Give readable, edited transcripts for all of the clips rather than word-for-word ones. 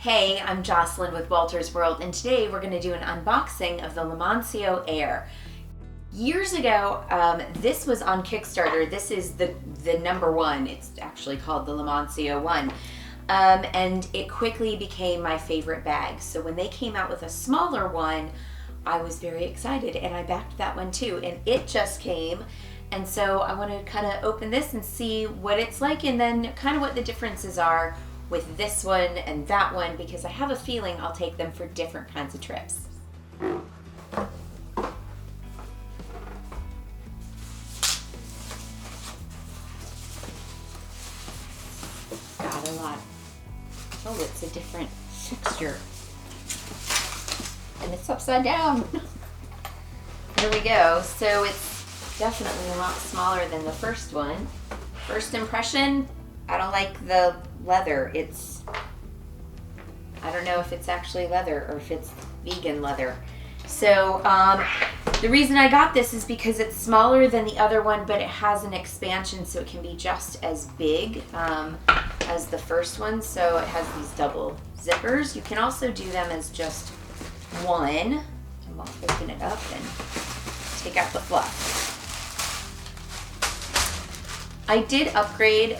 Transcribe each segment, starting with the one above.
Hey, I'm Jocelyn with Walter's World, and today we're going to do an unboxing of the Mansio Air. Years ago, this was on Kickstarter. This is the number one. It's actually called the Mansio One. And it quickly became my favorite bag. So when they came out with a smaller one, I was very excited, and I backed that one too. And it just came. And so I want to kind of open this and see what it's like, and then kind of what the differences are with this one and that one, because I have a feeling I'll take them for different kinds of trips. Got a lot. Oh, it's a different texture. And it's upside down. There we go. So it's definitely a lot smaller than the first one. First impression, I don't like the leather. I don't know if it's actually leather or if it's vegan leather. So the reason I got this is because it's smaller than the other one, but it has an expansion so it can be just as big as the first one. So it has these double zippers. You can also do them as just one. I'll open it up and take out the fluff. I did upgrade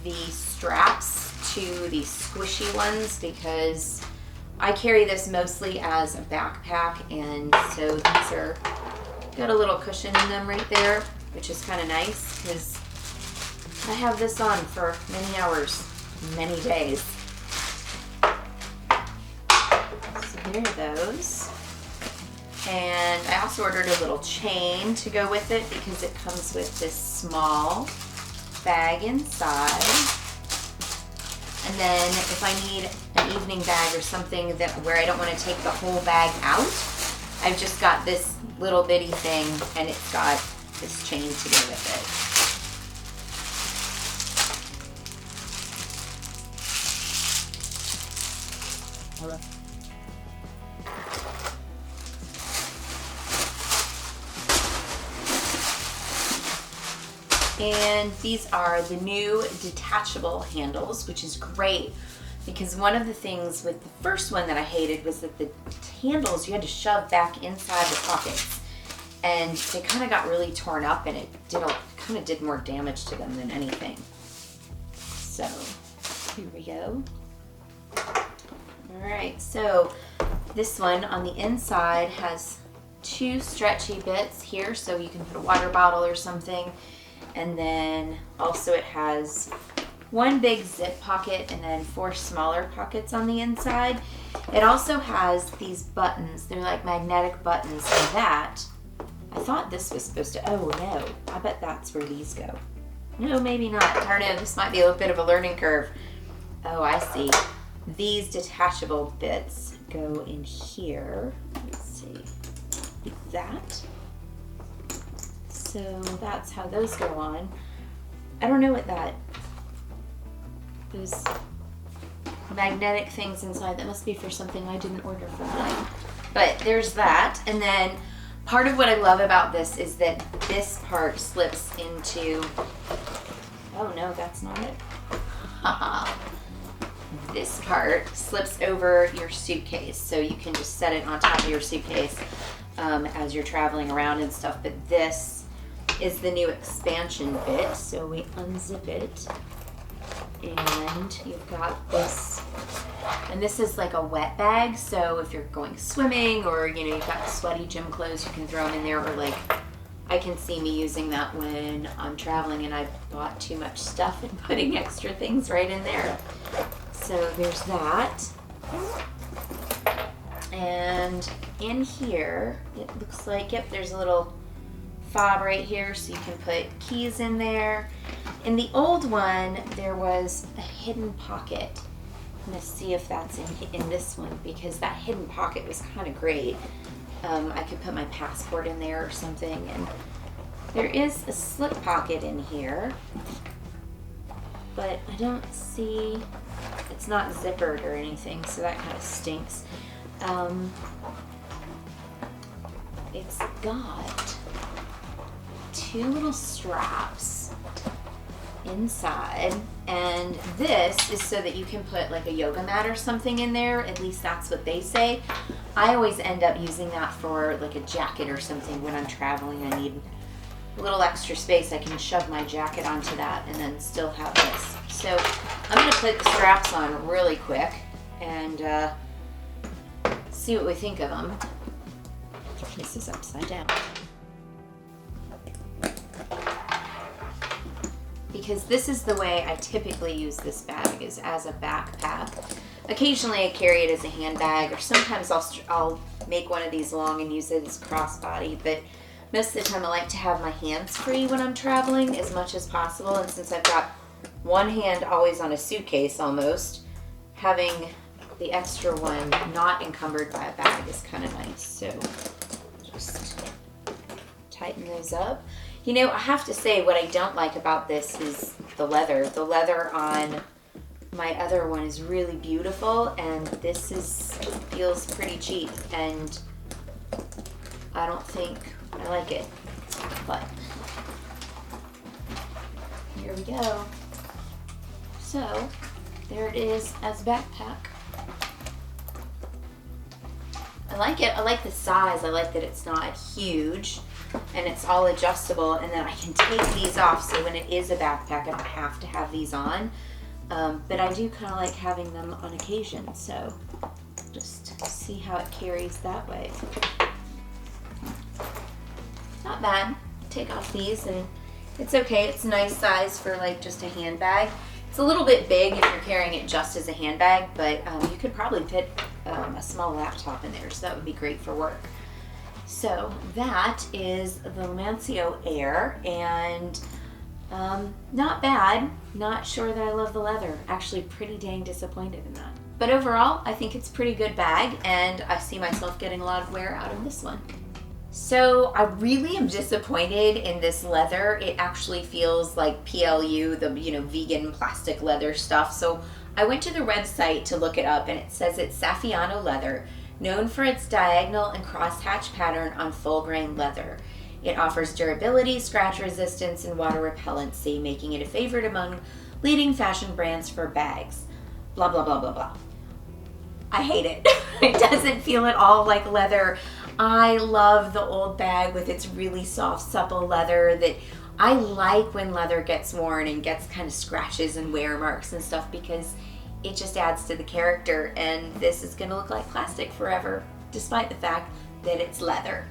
the straps to the squishy ones because I carry this mostly as a backpack, and so these are got a little cushion in them right there, which is kind of nice because I have this on for many hours, many days. So there are those. And I also ordered a little chain to go with it because it comes with this small bag inside. And then if I need an evening bag or something where I don't want to take the whole bag out, I've just got this little bitty thing, and it's got this chain to go with it. Hello. And these are the new detachable handles, which is great because one of the things with the first one that I hated was that the handles you had to shove back inside the pockets, and they kind of got really torn up, and it kind of did more damage to them than anything. So here we go. All right, so this one on the inside has two stretchy bits here, so you can put a water bottle or something. And then also it has one big zip pocket and then 4 smaller pockets on the inside. It also has these buttons. They're like magnetic buttons, and that, I thought this was supposed to, oh no, I bet that's where these go. No, maybe not. I don't know, this might be a bit of a learning curve. Oh, I see. These detachable bits go in here. Let's see, like that. So that's how those go on. I don't know what those magnetic things inside, that must be for something I didn't order for mine. But there's that. And then part of what I love about this is that this part slips into, oh no, that's not it. This part slips over your suitcase, so you can just set it on top of your suitcase as you're traveling around and stuff. But this is the new expansion bit, so we unzip it, and you've got this, and this is like a wet bag, so if you're going swimming or you've got sweaty gym clothes, you can throw them in there, or like I can see me using that when I'm traveling and I bought too much stuff and putting extra things right in there. So there's that. And in here it looks like, yep, there's a little fob right here, so you can put keys in there. In the old one, there was a hidden pocket. Let's see if that's in this one, because that hidden pocket was kind of great. I could put my passport in there or something, and there is a slip pocket in here, but I don't see, it's not zippered or anything, so that kind of stinks. It's got 2 little straps inside, and this is so that you can put like a yoga mat or something in there. At least that's what they say. I always end up using that for like a jacket or something when I'm traveling. I need a little extra space. I can shove my jacket onto that and then still have this. So I'm gonna put the straps on really quick and see what we think of them. This is upside down. Because this is the way I typically use this bag, is as a backpack. Occasionally I carry it as a handbag, or sometimes I'll make one of these long and use it as crossbody, but most of the time I like to have my hands free when I'm traveling as much as possible, and since I've got one hand always on a suitcase almost, having the extra one not encumbered by a bag is kind of nice. So just tighten those up. You know, I have to say what I don't like about this is the leather. The leather on my other one is really beautiful, and this feels pretty cheap, and I don't think I like it. But here we go. So there it is as a backpack. I like it. I like the size. I like that it's not huge and it's all adjustable, and then I can take these off, so when it is a backpack I don't have to have these on. But I do kind of like having them on occasion, so just see how it carries that way. Not bad. Take off these and it's okay. It's a nice size for like just a handbag. It's a little bit big if you're carrying it just as a handbag, but you could probably fit a small laptop in there, so that would be great for work. So that is the Mansio Air, and not bad. Not sure that I love the leather. Actually pretty dang disappointed in that. But overall, I think it's a pretty good bag, and I see myself getting a lot of wear out of this one. So I really am disappointed in this leather. It actually feels like PLU, the vegan plastic leather stuff. So I went to the website to look it up, and it says it's Saffiano leather, known for its diagonal and crosshatch pattern on full grain leather. It offers durability, scratch resistance, and water repellency, making it a favorite among leading fashion brands for bags. Blah, blah, blah, blah, blah. I hate it. It doesn't feel at all like leather. I love the old bag with its really soft, supple leather. That I like when leather gets worn and gets kind of scratches and wear marks and stuff, because it just adds to the character, and this is gonna look like plastic forever, despite the fact that it's leather.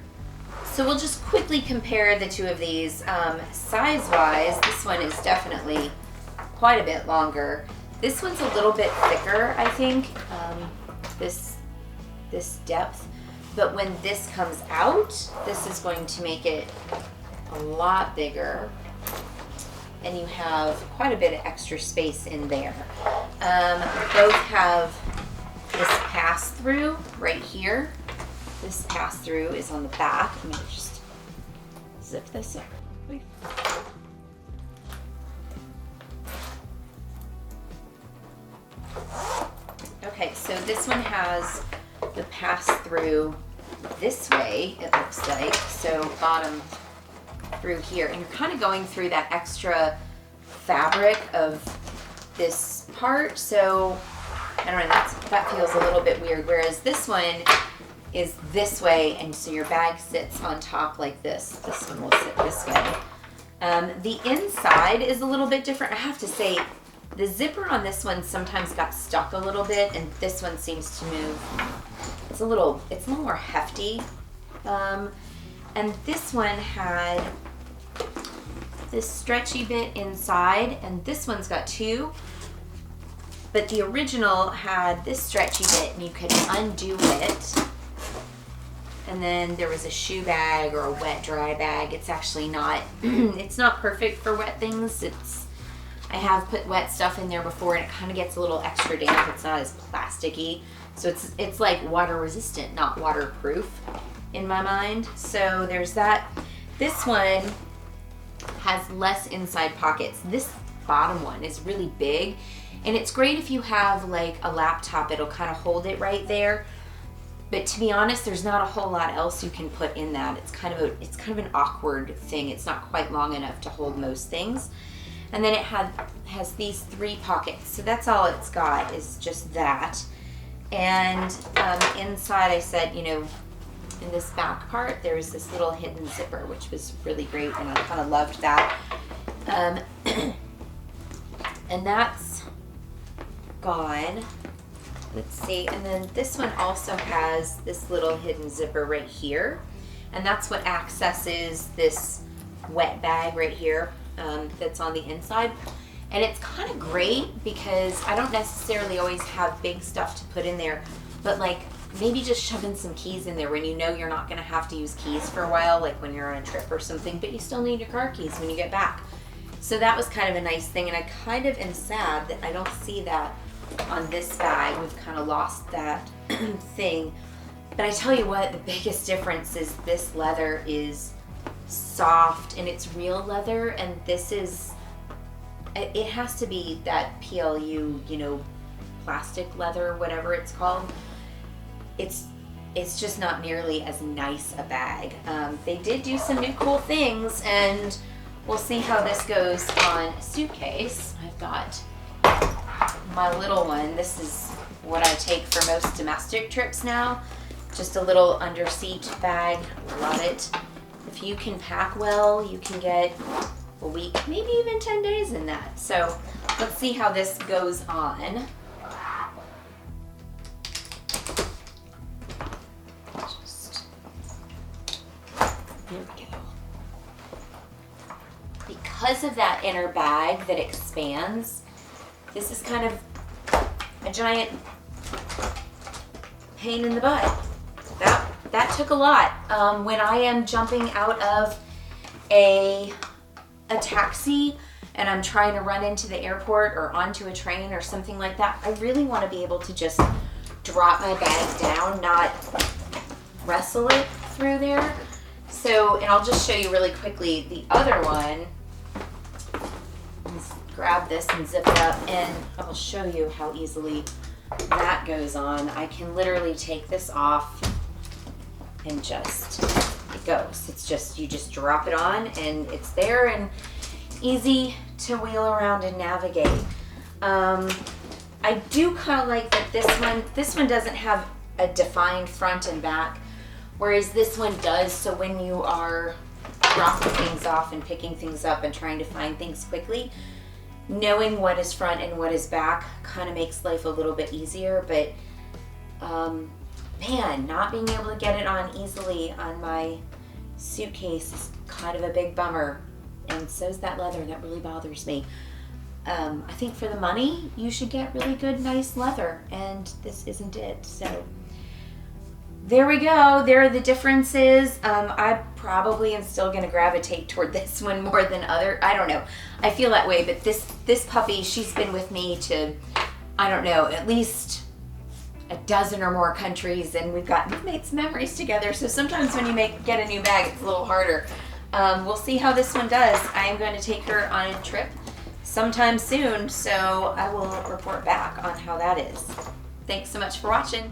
So we'll just quickly compare the two of these. Size-wise, this one is definitely quite a bit longer. This one's a little bit thicker, I think, this depth. But when this comes out, this is going to make it a lot bigger, and you have quite a bit of extra space in there. Both have this pass-through right here. This pass-through is on the back. I'm gonna just zip this up. Okay, so this one has the pass-through this way, it looks like. So bottom through here, and you're kind of going through that extra fabric of this part, so I don't know, that feels a little bit weird, whereas this one is this way, and so your bag sits on top like this. This one will sit this way. The inside is a little bit different. I have to say, the zipper on this one sometimes got stuck a little bit, and this one seems to move. It's a little more hefty. And this one had this stretchy bit inside, and this one's got two. But the original had this stretchy bit, and you could undo it. And then there was a shoe bag or a wet dry bag. It's actually not, it's not perfect for wet things. I have put wet stuff in there before, and it kind of gets a little extra damp. It's not as plasticky. So it's like water resistant, not waterproof in my mind. So there's that. This one has less inside pockets. This bottom one is really big, and it's great if you have like a laptop. It'll kind of hold it right there. But to be honest, there's not a whole lot else you can put in that. It's kind of an awkward thing. It's not quite long enough to hold most things. And then it has these 3 pockets. So that's all it's got, is just that. And inside I said, you know, in this back part, there's this little hidden zipper, which was really great, and I kind of loved that. And that's gone. Let's see, and then this one also has this little hidden zipper right here, and that's what accesses this wet bag right here that's on the inside. And it's kind of great because I don't necessarily always have big stuff to put in there, but like maybe just shoving some keys in there when you know you're not going to have to use keys for a while, like when you're on a trip or something, but you still need your car keys when you get back. So that was kind of a nice thing, and I kind of am sad that I don't see that on this bag. We've kind of lost that thing. But I tell you what, the biggest difference is this leather is soft and it's real leather, and this is, it has to be that PLU, you know, plastic leather, whatever it's called. It's just not nearly as nice a bag. They did do some new cool things, and we'll see how this goes on a suitcase. I've got my little one. This is what I take for most domestic trips now. Just a little under seat bag. Love it. If you can pack well, you can get a week, maybe even 10 days in that. So let's see how this goes on. There we go. Because of that inner bag that expands, this is kind of a giant pain in the butt. That took a lot. When I am jumping out of a taxi and I'm trying to run into the airport or onto a train or something like that, I really want to be able to just drop my bag down, not wrestle it through there. So, and I'll just show you really quickly the other one. Let's grab this and zip it up, and I'll show you how easily that goes on. I can literally take this off and just, it goes. It's just, you just drop it on and it's there and easy to wheel around and navigate. I do kind of like that this one doesn't have a defined front and back, whereas this one does. So when you are dropping things off and picking things up and trying to find things quickly, knowing what is front and what is back kind of makes life a little bit easier. But man, not being able to get it on easily on my suitcase is kind of a big bummer. And so's that leather. That really bothers me. I think for the money, you should get really good, nice leather, and this isn't it. So there we go. There are the differences. I probably am still going to gravitate toward this one more than other. I don't know. I feel that way, but this puppy, she's been with me to, I don't know, at least a dozen or more countries, and we've made some memories together. So sometimes when you get a new bag, it's a little harder. We'll see how this one does. I am going to take her on a trip sometime soon, so I will report back on how that is. Thanks so much for watching.